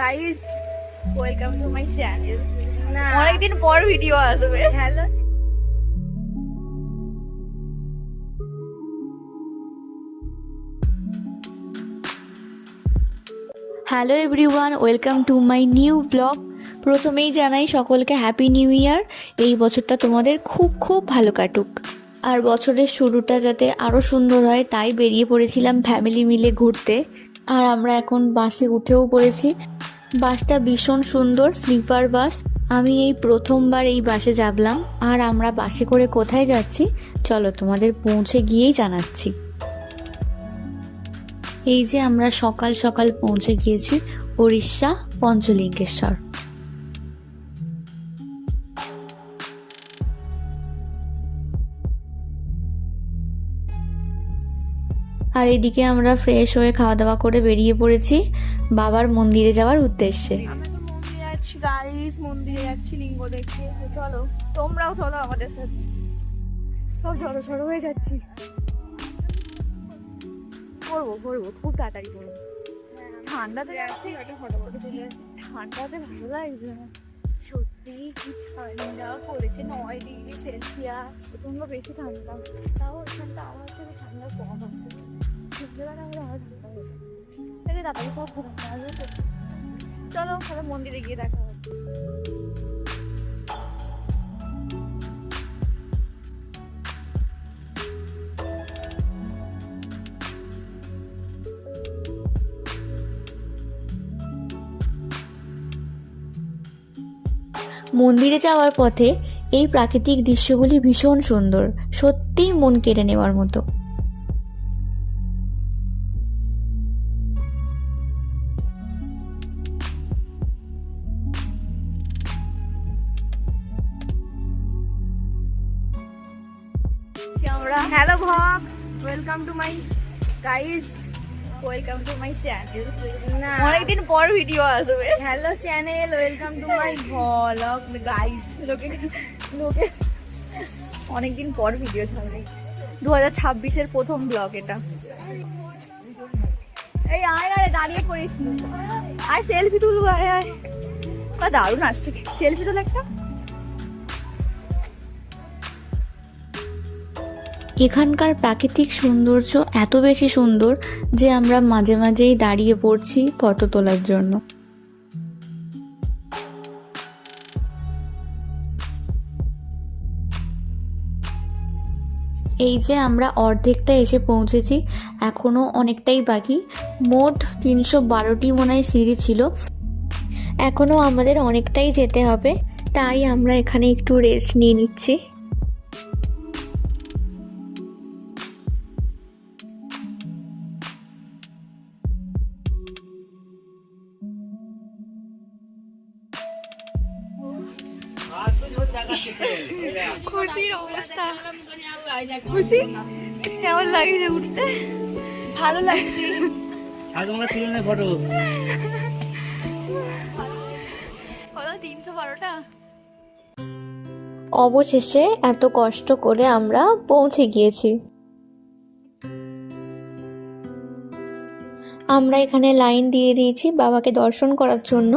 Guys, welcome to my channel. না অনেকদিন পর ভিডিও আসবে। Hello hello everyone, welcome to my new blog. প্রথমেই জানাই সকলকে হ্যাপি নিউ ইয়ার। এই বছরটা তোমাদের খুব খুব ভালো কাটুক, আর বছরের শুরুটা যাতে আরও সুন্দর হয় তাই বেরিয়ে পড়েছিলাম ফ্যামিলি মিলে ঘুরতে। আর আমরা এখন বাসে উঠেও পড়েছি। বাসটা ভীষণ সুন্দর, স্লিপার বাস। আমি এই প্রথমবার এই বাসে চাপলাম। আর আমরা বাসে করে কোথায় যাচ্ছি চলো তোমাদের পৌঁছে গিয়েই জানাচ্ছি। এই যে আমরা সকাল সকাল পৌঁছে গিয়েছি উড়িষ্যা পঞ্চলিঙ্গেশ্বর। আর এদিকে আমরা ফ্রেশ হয়ে খাওয়া দাওয়া করে বেরিয়ে পড়েছি বাবার মন্দিরে যাওয়ার উদ্দেশ্যে। আমি তো মন্দিরে যাচ্ছি গাইস, মন্দিরে যাচ্ছি লিঙ্গ দেখতে। চলো তোমরাও চলো আমাদের সাথে। সব জড়ো হয়ে যাচ্ছি। করবো খুব তাড়াতাড়ি করবো। ঠান্ডাতে যাচ্ছি, একটা ফটো চলে আসি। ঠান্ডাতে ভালো লাগছে না সত্যি। কি ঠান্ডা পড়েছে, 9 ডিগ্রি সেলসিয়াস। প্রচন্ড বেশি ঠান্ডা। তাও এখানটা আমার থেকে ঠান্ডা কম আছে। সন্ধ্যেবেলা আমরা আরো ঠান্ডা হয়ে যায়। তাড়াতাড়ি সব ঘুরে আসবে তো। চলো তাহলে মন্দিরে গিয়ে দেখা হবে। মন্দিরে যাওয়ার পথে এই প্রাকৃতিক দৃশ্যগুলি ভীষণ সুন্দর, সত্যিই মন কেড়ে নেওয়ার মতো। আমরা হ্যালো ভগ, welcome to my guys, welcome to my channel. না অনেকদিন পর ভিডিও আসবে। Hello channel, welcome to my vlog guys. লোকে অনেকদিন পর ভিডিও ছাড়বে। 2026-এর প্রথম ব্লগ এটা। এই আয় না রে, দাঁড়িয়ে পড়িস। আয় সেলফি তুলবো, আয় আয়। দারুণ আসছে, সেলফি তুল একটা। এখানকার প্রাকৃতিক সৌন্দর্য এত বেশি সুন্দর যে আমরা মাঝে মাঝেই দাঁড়িয়ে পড়ছি ফটো তোলার জন্য। এই যে আমরা অর্ধেকটা এসে পৌঁছেছি, এখনো অনেকটাই বাকি। মোট 312টি মনে হয় সিঁড়ি ছিল, এখনো আমাদের অনেকটাই যেতে হবে। তাই আমরা এখানে একটু রেস্ট নিয়ে নিচ্ছি। খুশির অবস্থা। খুশি কেমন লাগছে উঠতে? ভালো লাগছে। কত 312টা? অবশেষে এত কষ্ট করে আমরা পৌঁছে গিয়েছি। আমরা এখানে লাইন দিয়ে দিয়েছি বাবাকে দর্শন করার জন্য।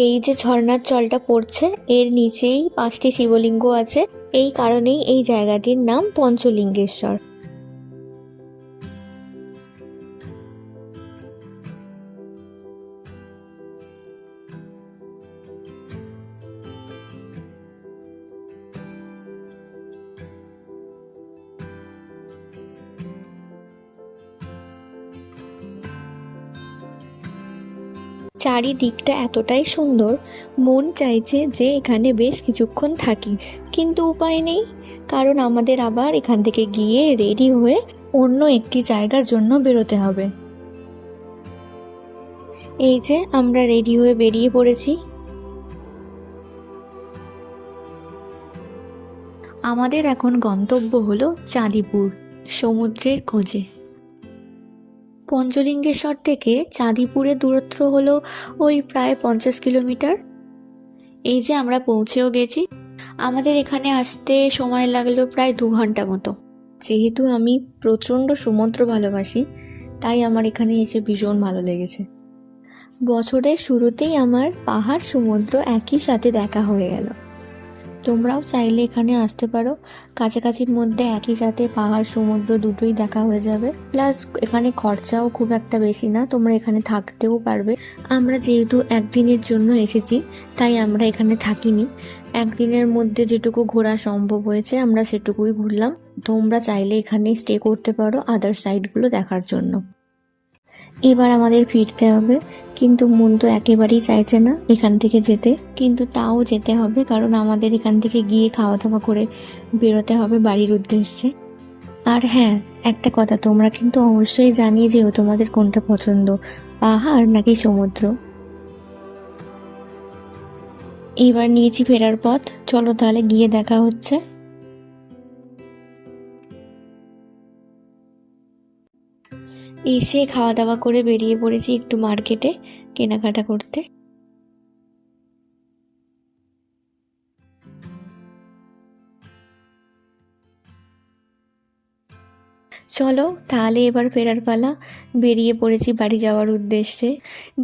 এই যে ঝর্ণার জলটা পড়ছে, এর নিচেই 5টি শিবলিঙ্গ আছে। এই কারণেই এই জায়গাটির নাম পঞ্চলিঙ্গেশ্বর। চারিদিকটা এতটাই সুন্দর, মন চাইছে যে এখানে বেশ কিছুক্ষণ থাকি, কিন্তু উপায় নেই, কারণ আমাদের আবার এখান থেকে গিয়ে রেডি হয়ে অন্য একটি জায়গার জন্য বেরোতে হবে। এই যে আমরা রেডি হয়ে বেরিয়ে পড়েছি। আমাদের এখন গন্তব্য হলো চাঁদিপুর, সমুদ্রের খোঁজে। পঞ্চলিঙ্গেশ্বর থেকে চাঁদিপুরের দূরত্ব হলো ওই প্রায় 50 কিলোমিটার। এই যে আমরা পৌঁছেও গেছি। আমাদের এখানে আসতে সময় লাগলো প্রায় 2 ঘন্টা মতো। যেহেতু আমি প্রচণ্ড সমুদ্র ভালোবাসি, তাই আমার এখানে এসে ভীষণ ভালো লেগেছে। বছরের শুরুতেই আমার পাহাড় সমুদ্র একই সাথে দেখা হয়ে গেল। তোমরাও চাইলে এখানে আসতে পারো, কাছাকাছির মধ্যে একই সাথে পাহাড় সমুদ্র দুটোই দেখা হয়ে যাবে। প্লাস এখানে খরচাও খুব একটা বেশি না, তোমরা এখানে থাকতেও পারবে। আমরা যেহেতু একদিনের জন্য এসেছি তাই আমরা এখানে থাকিনি, একদিনের মধ্যে যেটুকু ঘোরা সম্ভব হয়েছে আমরা সেটুকুই ঘুরলাম। তোমরা চাইলে এখানে স্টে করতে পারো আদার সাইডগুলো দেখার জন্য। এবার আমাদের ফিরতে হবে, কিন্তু মন তো একেবারেই চাইছে না এখান থেকে যেতে, কিন্তু তাও যেতে হবে কারণ আমাদের এখান থেকে গিয়ে খাওয়া দাওয়া করে বেরোতে হবে বাড়ির উদ্দেশ্যে। আর হ্যাঁ, একটা কথা, তোমরা কিন্তু অবশ্যই জানিয়ে যেও তোমাদের কোনটা পছন্দ, পাহাড় নাকি সমুদ্র। এবার নিয়েছি ফেরার পথ, চলো তাহলে গিয়ে দেখা হচ্ছে। এসে খাওয়া দাওয়া করে বেরিয়ে পড়েছি একটু মার্কেটে কেনাকাটা করতে। চলো তাহলে এবার ফেরার পালা, বেরিয়ে পড়েছি বাড়ি যাওয়ার উদ্দেশ্যে।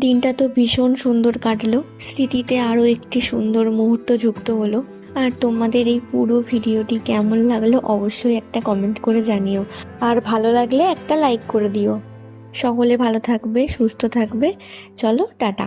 দিনটা তো ভীষণ সুন্দর কাটলো, স্মৃতিতে আরও একটি সুন্দর মুহূর্ত যুক্ত হলো। আর তোমাদের এই পুরো ভিডিওটি কেমন লাগলো অবশ্যই একটা কমেন্ট করে জানিও, আর ভালো লাগলে একটা লাইক করে দিও। সকলে ভালো থাকবে, সুস্থ থাকবে। চলো টাটা।